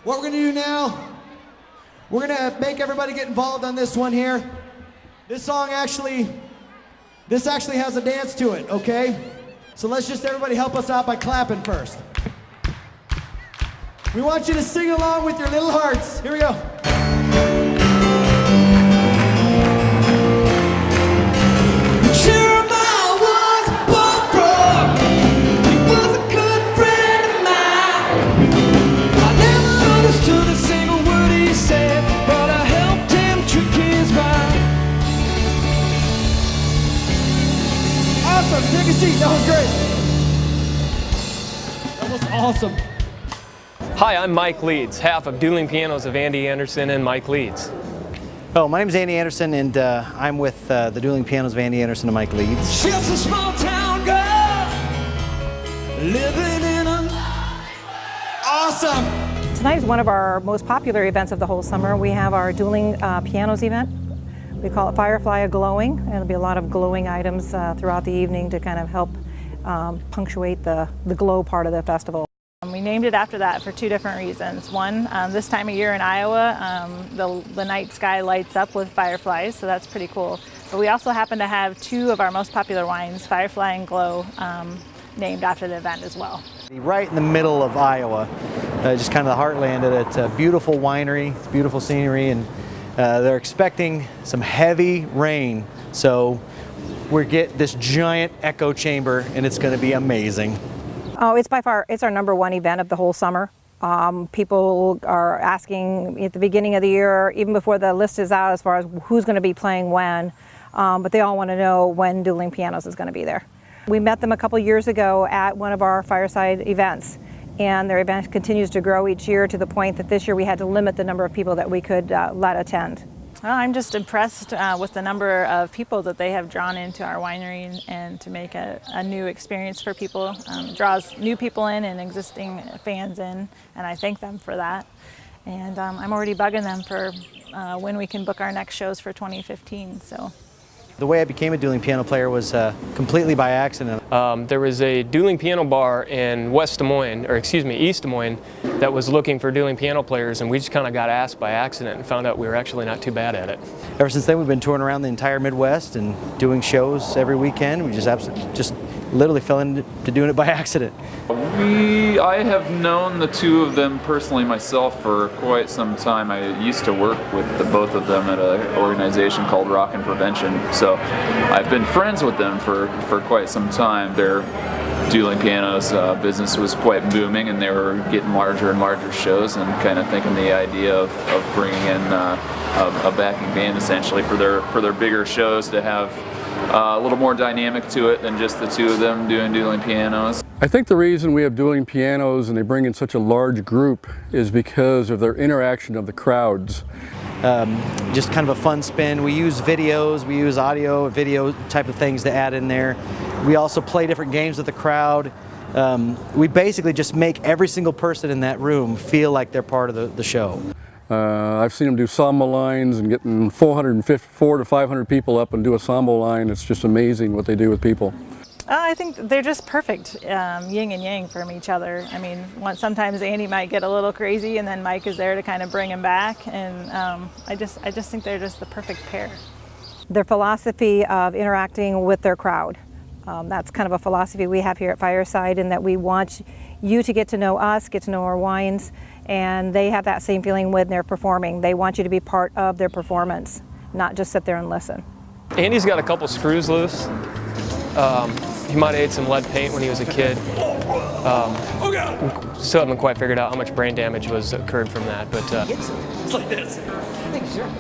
What we're gonna do now, we're gonna make everybody get involved on this one here. This actually has a dance to it, okay? So let's just everybody help us out by clapping first. We want you to sing along with your little hearts. Here we go. Awesome, take a seat, that was great. That was awesome. Hi, I'm Mike Leeds, half of Dueling Pianos of Andy Anderson and Mike Leeds. Oh, my name is Andy Anderson, and I'm with the Dueling Pianos of Andy Anderson and Mike Leeds. She's a small town girl, living in a... Awesome! Tonight is one of our most popular events of the whole summer. We have our Dueling Pianos event. We call it Firefly-Glowing, and there'll be a lot of glowing items throughout the evening to kind of help punctuate the glow part of the festival. We named it after that for two different reasons. One, this time of year in Iowa, the night sky lights up with fireflies, so that's pretty cool. But we also happen to have two of our most popular wines, Firefly and Glow, named after the event as well. Right in the middle of Iowa, just kind of the heartland of it. It's a beautiful winery, it's beautiful scenery, and they're expecting some heavy rain. So we get this giant echo chamber, and it's going to be amazing. Oh, it's by far, it's our #1 event of the whole summer. People are asking at the beginning of the year, even before the list is out as far as who's going to be playing when, but they all want to know when Dueling Pianos is going to be there. We met them a couple years ago at one of our Fireside events, and their event continues to grow each year to the point that this year we had to limit the number of people that we could let attend. Well, I'm just impressed with the number of people that they have drawn into our winery and to make a new experience for people. It draws new people in and existing fans in, and I thank them for that. And I'm already bugging them for when we can book our next shows for 2015. So. The way I became a dueling piano player was completely by accident. There was a dueling piano bar in East Des Moines, that was looking for dueling piano players, and we just kind of got asked by accident and found out we were actually not too bad at it. Ever since then, we've been touring around the entire Midwest and doing shows every weekend. We just literally fell into doing it by accident. I have known the two of them personally myself for quite some time. I used to work with both of them at an organization called Rock and Prevention, so I've been friends with them for quite some time. Their dueling pianos business was quite booming, and they were getting larger and larger shows, and kind of thinking the idea of bringing in a backing band essentially for their bigger shows to have a little more dynamic to it than just the two of them doing dueling pianos. I think the reason we have dueling pianos and they bring in such a large group is because of their interaction of the crowds. Just kind of a fun spin. We use videos, we use audio, video type of things to add in there. We also play different games with the crowd. We basically just make every single person in that room feel like they're part of the show. I've seen them do samba lines and getting 400 to 500 people up and do a samba line. It's just amazing what they do with people. I think they're just perfect yin and yang from each other. I mean, sometimes Andy might get a little crazy, and then Mike is there to kind of bring him back. And I just think they're just the perfect pair. Their philosophy of interacting with their crowd. That's kind of a philosophy we have here at Fireside, in that we want you to get to know us, get to know our wines, and they have that same feeling when they're performing. They want you to be part of their performance, not just sit there and listen. Andy's got a couple screws loose. He might have ate some lead paint when he was a kid. We still haven't quite figured out how much brain damage was occurred from that, but It's like this.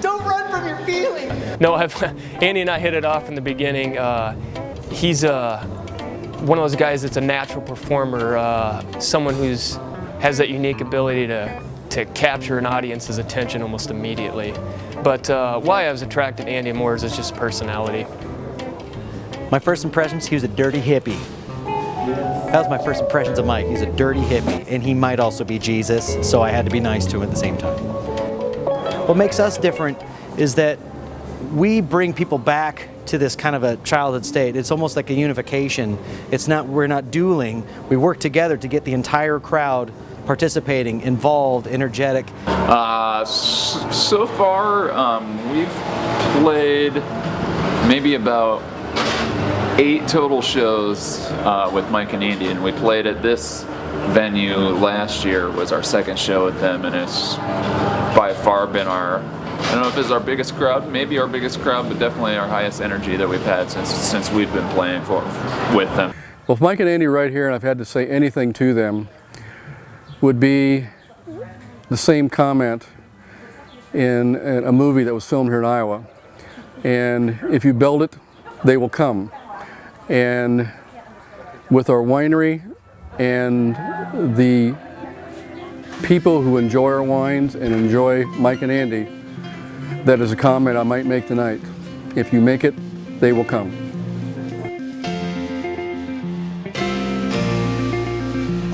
Don't run from your feelings. no, Andy and I hit it off in the beginning. He's one of those guys that's a natural performer, someone who's has that unique ability to capture an audience's attention almost immediately. But why I was attracted to Andy more is just personality. My first impressions, he was a dirty hippie. That was my first impressions of Mike. He's a dirty hippie, and he might also be Jesus, so I had to be nice to him at the same time. What makes us different is that we bring people back to this kind of a childhood state. It's almost like a unification. We're not dueling. We work together to get the entire crowd participating, involved, energetic? So far, we've played maybe about 8 total shows with Mike and Andy, and we played at this venue last year. Was our second show with them, and it's by far been our, I don't know if it's our biggest crowd, maybe our biggest crowd, but definitely our highest energy that we've had since we've been playing with them. Well, if Mike and Andy right here, and I've had to say anything to them, would be the same comment in a movie that was filmed here in Iowa. And if you build it, they will come. And with our winery and the people who enjoy our wines and enjoy Mike and Andy, that is a comment I might make tonight. If you make it, they will come.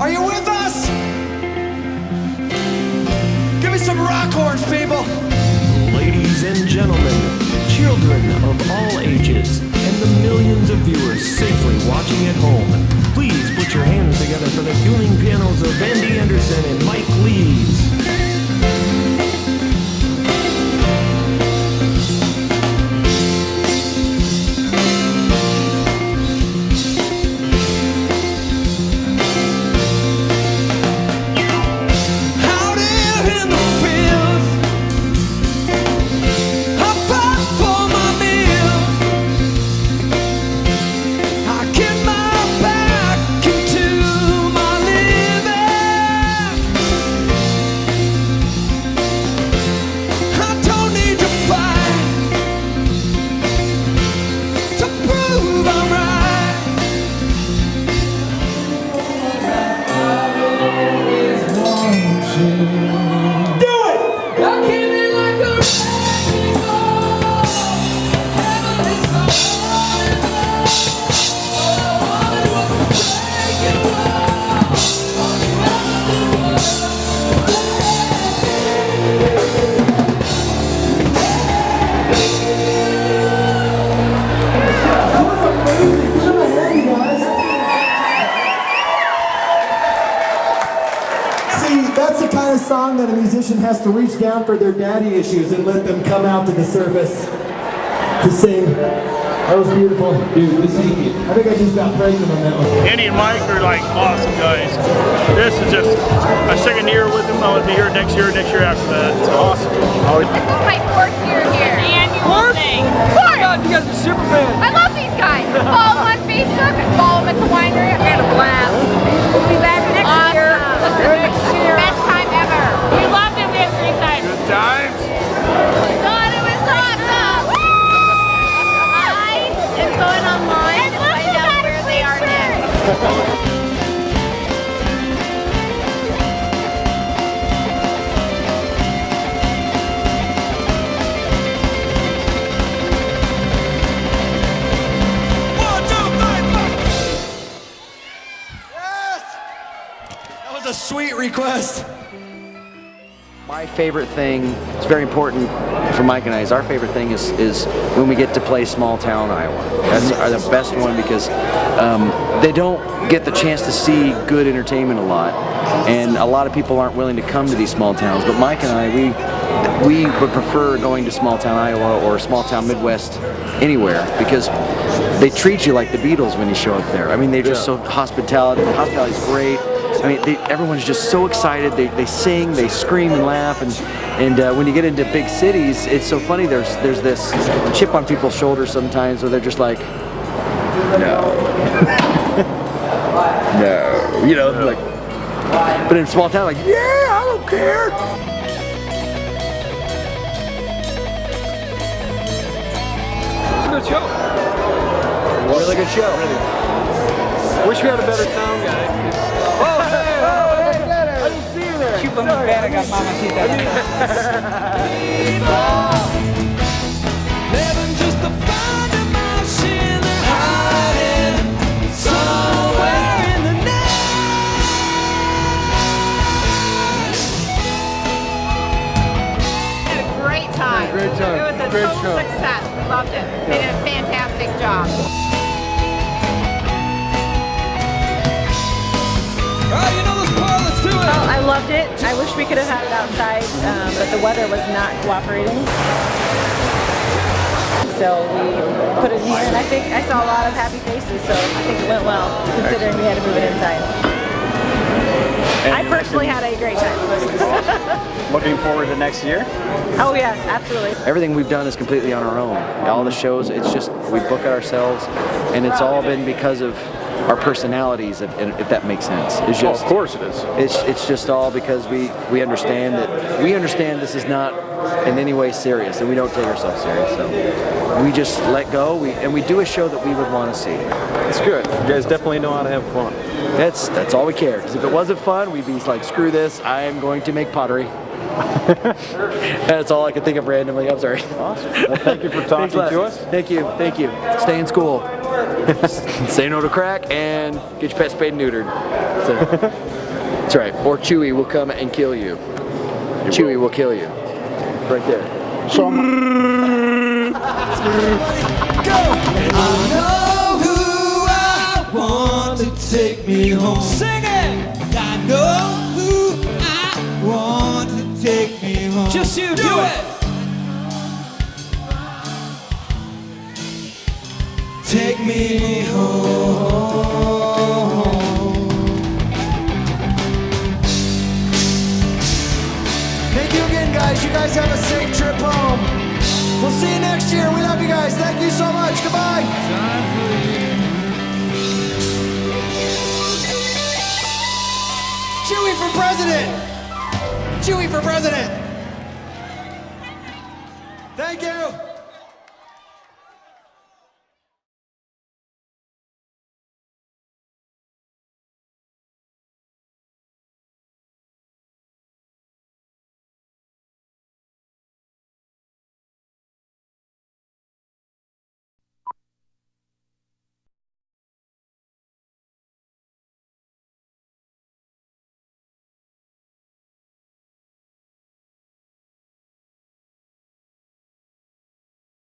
Are you with us? Give me some rock horns, people. Ladies and gentlemen, children of all ages, and the millions of viewers safely watching at home, please put your hands together for the dueling pianos of Andy Anderson and Mike Leeds. Song that a musician has to reach down for their daddy issues and let them come out to the surface to sing. That was beautiful. Dude, I think I just got pregnant on that one. Andy and Mike are like awesome guys. This is just my second year with them. I will be here next year after that. It's awesome. This is my 4th year here. Annual thing. Oh my God, you guys are super fans. I love these guys. Follow them on Facebook and follow them at the winery. We had a blast. We'll be back next year. Best time ever. We loved it. We had a great time. Good times. God, it was awesome. I am going online to find out where they are next. A sweet request. My favorite thing, it's very important for Mike and I, is our favorite thing is when we get to play small town Iowa. That's the best one because they don't get the chance to see good entertainment a lot, and a lot of people aren't willing to come to these small towns. But Mike and I, we would prefer going to small town Iowa or small town Midwest anywhere because they treat you like the Beatles when you show up there. I mean, they're just so hospitality. The hospitality is great. I mean, everyone's just so excited. They sing, they scream and laugh, and when you get into big cities, it's so funny. There's this chip on people's shoulders sometimes, where they're just like, no, no, you know, like. But in a small town, like, yeah, I don't care. Good show. Really good show. Wish we had a better sound guy. Oh, hey, I didn't see you there. Chupa mi verga, mamacita. Living just to find emotion hiding somewhere in the night. Had a great time. Great time. It was a Great total show. success. We loved it. They did a fantastic job. Alright, you know this part, let's do it. Well, I loved it. I wish we could have had it outside, but the weather was not cooperating. So we put it here, and I think I saw a lot of happy faces, so I think it went well, considering we had to move it inside. I personally had a great time. Looking forward to next year? Oh yes, absolutely. Everything we've done is completely on our own. All the shows, it's just, we book it ourselves, and it's all been because of our personalities, if that makes sense. It's just, of course it is. It's just all because we understand this is not in any way serious, and we don't take ourselves serious. So we just let go, and we do a show that we would want to see. It's good. You guys definitely know how to have fun. That's all we care. Because if it wasn't fun, we'd be like, screw this, I am going to make pottery. That's all I could think of randomly. I'm sorry. Awesome. Well, thank you for talking to us. Thank you. Stay in school. Say no to crack and get your pet spayed and neutered. That's right. Or Chewy will come and kill you. Chewy will kill you. Right there. So I know who I want to take me home. Sing it! I know who I want to take me home. Just you, do it! Take me home. Thank you again, guys. You guys have a safe trip home. We'll see you next year. We love you guys. Thank you so much. Goodbye. Chewy for president. Chewy for president. Thank you.